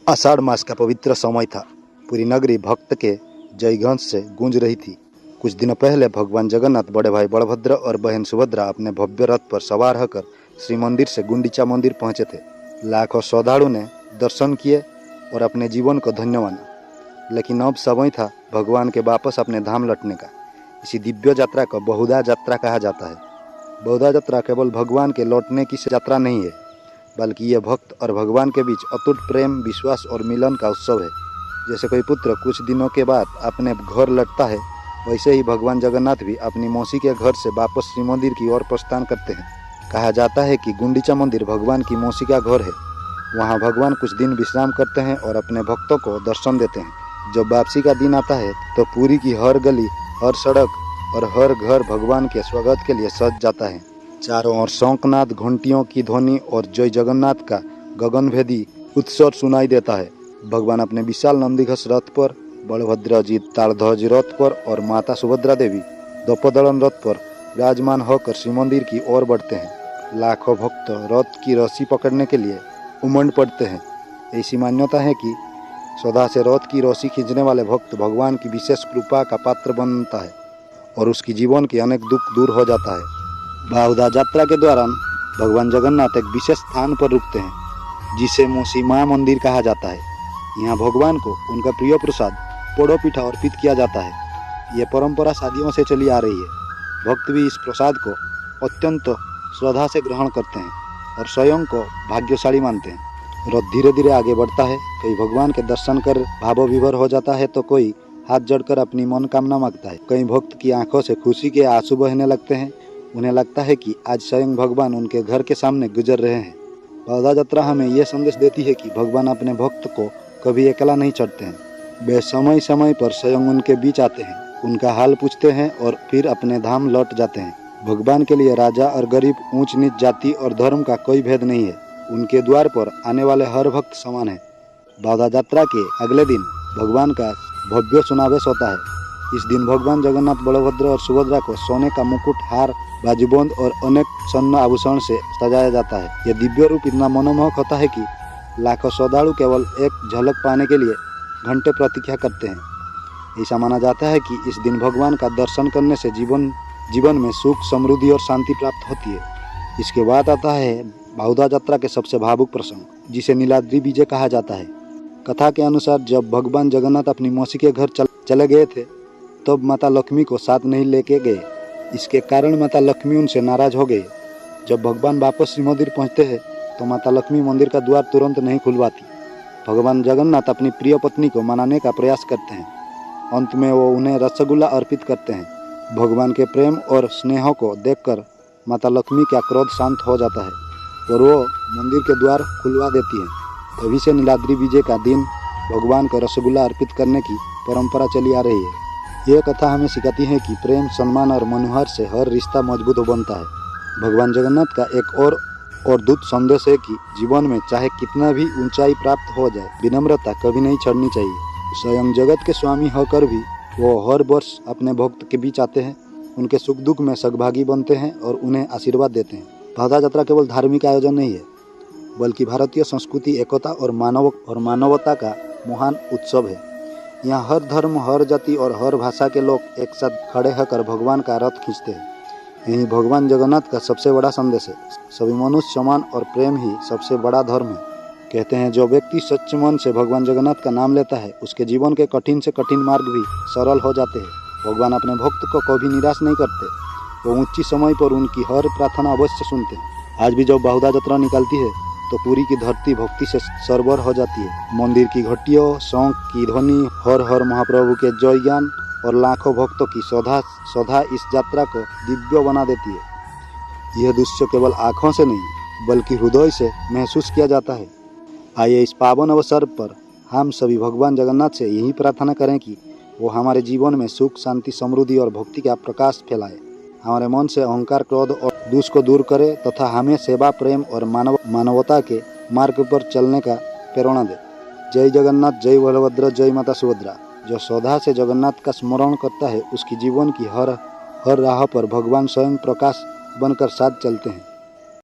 आषाढ़ मास का पवित्र समय था। पूरी नगरी भक्त के जयघंट से गूंज रही थी। कुछ दिनों पहले भगवान जगन्नाथ बड़े भाई बलभद्र और बहन सुभद्रा अपने भव्य रथ पर सवार होकर श्री मंदिर से गुंडीचा मंदिर पहुंचे थे। लाखों श्रद्धालुओं ने दर्शन किए और अपने जीवन को धन्य माना। लेकिन अब समय था भगवान के वापस अपने धाम लौटने का। इसी दिव्य यात्रा को बहुधा यात्रा कहा जाता है। बहुधा यात्रा केवल भगवान के लौटने की यात्रा नहीं है, बल्कि यह भक्त और भगवान के बीच अटूट प्रेम, विश्वास और मिलन का उत्सव है। जैसे कोई पुत्र कुछ दिनों के बाद अपने घर लौटता है, वैसे ही भगवान जगन्नाथ भी अपनी मौसी के घर से वापस श्री मंदिर की ओर प्रस्थान करते हैं। कहा जाता है कि गुंडीचा मंदिर भगवान की मौसी का घर है। वहाँ भगवान कुछ दिन विश्राम करते हैं और अपने भक्तों को दर्शन देते हैं। जब वापसी का दिन आता है तो पुरी की हर गली, हर सड़क और हर घर भगवान के स्वागत के लिए सज जाता है। चारों ओर शंखनाद, घंटियों की ध्वनि और जय जगन्नाथ का गगनभेदी उत्सव सुनाई देता है। भगवान अपने विशाल नंदीघोष रथ पर, बलभद्र जी ताड़ध्वज रथ पर और माता सुभद्रा देवी दर्पदलन रथ पर विराजमान होकर श्री मंदिर की ओर बढ़ते हैं। लाखों भक्त रथ की रस्सी पकड़ने के लिए उमड़ पड़ते हैं। ऐसी मान्यता है कि सदा से रथ की रस्सी खींचने वाले भक्त भगवान की विशेष कृपा का पात्र बनता है और उसकी जीवन के अनेक दुख दूर हो जाता है। बहुधा यात्रा के दौरान भगवान जगन्नाथ एक विशेष स्थान पर रुकते हैं, जिसे मौसी माँ मंदिर कहा जाता है। यहाँ भगवान को उनका प्रिय प्रसाद पोड़ो पिठा अर्पित किया जाता है। यह परंपरा सदियों से चली आ रही है। भक्त भी इस प्रसाद को अत्यंत श्रद्धा से ग्रहण करते हैं और स्वयं को भाग्यशाली मानते हैं। रथ धीरे धीरे आगे बढ़ता है। कोई भगवान के दर्शन कर भावविभोर हो जाता है तो कोई हाथ जोड़कर अपनी मनोकामना मांगता है। कई भक्त की आंखों से खुशी के आंसू बहने लगते हैं। उन्हें लगता है कि आज स्वयं भगवान उनके घर के सामने गुजर रहे हैं। बहुधा यात्रा हमें यह संदेश देती है कि भगवान अपने भक्त को कभी अकेला नहीं छोड़ते हैं। वे समय समय पर स्वयं उनके बीच आते हैं, उनका हाल पूछते हैं और फिर अपने धाम लौट जाते हैं। भगवान के लिए राजा और गरीब, ऊंच नीच, जाति और धर्म का कोई भेद नहीं है। उनके द्वार पर आने वाले हर भक्त समान है। बहुधा यात्रा के अगले दिन भगवान का भव्य सुनावेश होता है। इस दिन भगवान जगन्नाथ, बलभद्र और सुभद्रा को सोने का मुकुट, हार, बाजूबंद और अनेक स्वर्ण आभूषण से सजाया जाता है। यह दिव्य रूप इतना मनमोहक होता है कि लाखों श्रद्धालु केवल एक झलक पाने के लिए घंटे प्रतीक्षा करते हैं। ऐसा माना जाता है कि इस दिन भगवान का दर्शन करने से जीवन में सुख, समृद्धि और शांति प्राप्त होती है। इसके बाद आता है बहुधा यात्रा के सबसे भावुक प्रसंग, जिसे नीलाद्रि विजय कहा जाता है। कथा के अनुसार जब भगवान जगन्नाथ अपनी मौसी के घर चले गए थे, तब माता लक्ष्मी को साथ नहीं लेके गए। इसके कारण माता लक्ष्मी उनसे नाराज हो गए। जब भगवान वापस श्री मंदिर पहुंचते हैं तो माता लक्ष्मी मंदिर का द्वार तुरंत नहीं खुलवाती। भगवान जगन्नाथ अपनी प्रिय पत्नी को मनाने का प्रयास करते हैं। अंत में वो उन्हें रसगुल्ला अर्पित करते हैं। भगवान के प्रेम और स्नेह को देखकर माता लक्ष्मी का क्रोध शांत हो जाता है और वो मंदिर के द्वार खुलवा देती है। तभी से नीलाद्रि विजय का दिन भगवान को रसगुल्ला अर्पित करने की परंपरा चली आ रही है। यह कथा हमें सिखाती है कि प्रेम, सम्मान और मनोहर से हर रिश्ता मजबूत बनता है। भगवान जगन्नाथ का एक और दूत संदेश है कि जीवन में चाहे कितना भी ऊंचाई प्राप्त हो जाए, विनम्रता कभी नहीं छोड़नी चाहिए। स्वयं जगत के स्वामी होकर भी वो हर वर्ष अपने भक्त के बीच आते हैं, उनके सुख दुख में सहभागी बनते हैं और उन्हें आशीर्वाद देते हैं। बहुधा यात्रा केवल धार्मिक आयोजन नहीं है, बल्कि भारतीय संस्कृति, एकता और मानवता का महान उत्सव है। यहाँ हर धर्म, हर जाति और हर भाषा के लोग एक साथ खड़े होकर भगवान का रथ खींचते हैं। यही भगवान जगन्नाथ का सबसे बड़ा संदेश है। सभी मनुष्य समान और प्रेम ही सबसे बड़ा धर्म है। कहते हैं जो व्यक्ति सच्चे मन से भगवान जगन्नाथ का नाम लेता है, उसके जीवन के कठिन से कठिन मार्ग भी सरल हो जाते हैं। भगवान अपने भक्त को कभी निराश नहीं करते। वो ऊंची समय पर उनकी हर प्रार्थना अवश्य सुनते हैं। आज भी जब बहुधा यात्रा निकलती है तो पूरी की धरती भक्ति से सरबर हो जाती है। मंदिर की घंटियों, शंख की ध्वनि, हर हर महाप्रभु के जय ज्ञान और लाखों भक्तों की श्रद्धा इस यात्रा को दिव्य बना देती है। यह दृश्य केवल आँखों से नहीं, बल्कि हृदय से महसूस किया जाता है। आइए इस पावन अवसर पर हम सभी भगवान जगन्नाथ से यही प्रार्थना करें कि वो हमारे जीवन में सुख, शांति, समृद्धि और भक्ति का प्रकाश फैलाए। हमारे मन से अहंकार, क्रोध और दोष को दूर करे तथा हमें सेवा, प्रेम और मानवता के मार्ग पर चलने का प्रेरणा दे। जय जगन्नाथ, जय बलभद्र, जय माता सुभद्रा। जो श्रद्धा से जगन्नाथ का स्मरण करता है, उसकी जीवन की हर राह पर भगवान स्वयं प्रकाश बनकर साथ चलते हैं।